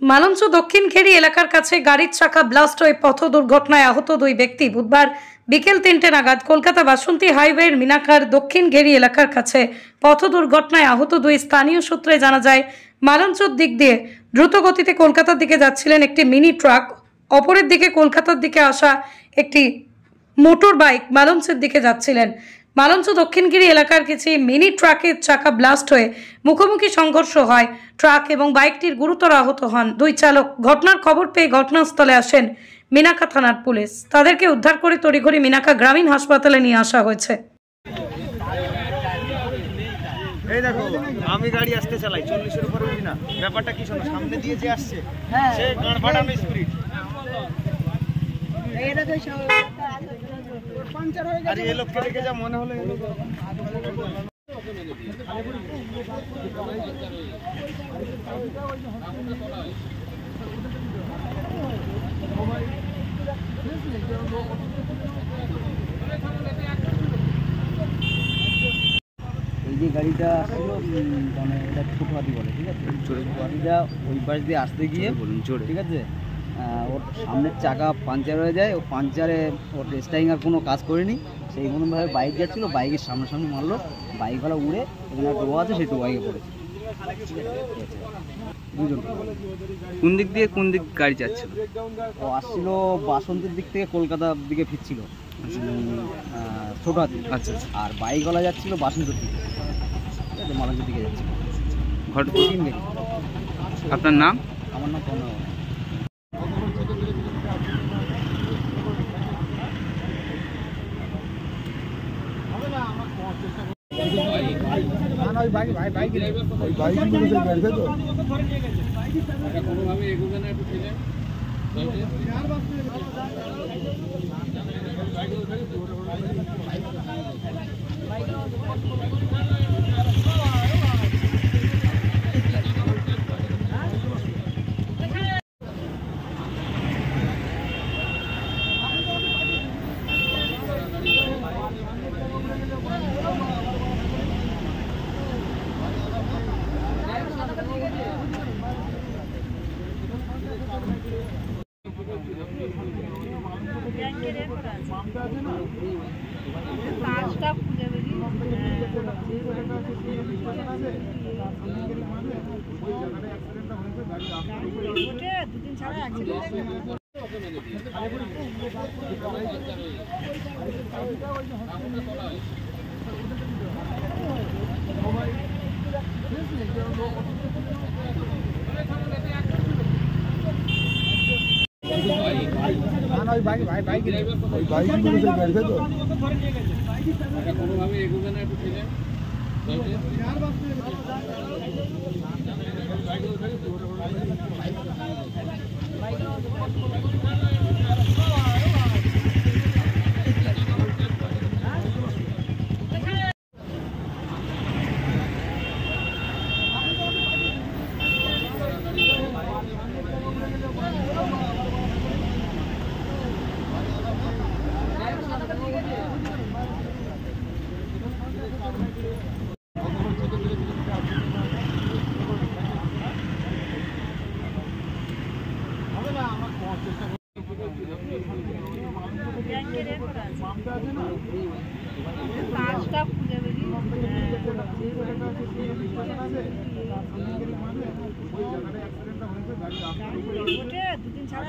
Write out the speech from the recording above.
মালঞ্চ দক্ষিণ ঘেরি এলাকার কাছে গাড়ির চাকা ব্লাস্ট হয়ে পথ দুর্ঘটনায় আহত দুই ব্যক্তি বুধবার বিকেল 3টে নাগাদ কলকাতা বাসন্তী হাইওয়ের মিনাকার দক্ষিণ ঘেরি এলাকার কাছে পথ দুর্ঘটনায় আহত দুই স্থানীয় সূত্রে জানা যায়, মালঞ্চর দিক দিয়ে দ্রুত গতিতে কলকাতার দিকে যাচ্ছিলেন একটি মিনি ট্রাক, অপরের দিকে কলকাতার দিকে আসা একটি মোটর বাইক মালঞ্চের দিকে যাচ্ছিলেন। মালঞ্চ দক্ষিণগিরি এলাকার কিছু মিনি ট্রাকের চাকা ব্লাস্ট হয়ে মুখোমুখি সংঘর্ষ হয়। ট্রাক এবং বাইকটির গুরুতর আহত হন দুই চালক। ঘটনার খবর পেয়ে ঘটনাস্থলে আসেন মিনাকা থানার পুলিশ। তাদেরকে উদ্ধার করে তড়িঘড়ি মিনাকা গ্রামীণ হাসপাতালে নিয়ে আসা হয়েছে। এই দেখো, আমি গাড়ি আসতে চালাই 40-এর উপরে উঠি না। ব্যাপারটা কি শোনো, সামনে দিয়ে যে আসছে সে গাড় ফাটানো স্পিড। আরে এই লোককে দেখে যা মনে হলো এই যে গাড়িটা আসছিল, মানে এটা ছোট হাতি বলে, ঠিক আছে। ছোট হাতিটা ওই পাশ দিয়ে আসতে গিয়ে ঠিক আছে, ওর সামনের চাকা পাঞ্চার হয়ে যায়। ও পাঞ্চারে ওর স্টারিং আর কোনো কাজ করেনি। সেই মতনভাবে বাইক যাচ্ছিলো, বাইকের সামনাসামনি মারলো, বাইকওয়ালা উড়ে এখানে ডোবা আছে, সেই ডোবাইকে পড়েছে দুজন। কোন দিক দিয়ে কোন দিক গাড়ি যাচ্ছিল? ও আসছিল বাসন্তীর দিক থেকে কলকাতার দিকে ফিরছিল ছোট হাতি। আচ্ছা, আর বাইকওয়ালা যাচ্ছিল বাসন্তীর দিকে, ঠিক আছে, মালঞ্চের দিকে যাচ্ছিল। আপনার নাম? আমার নাম কর্ণ। দুদিন ছাড়া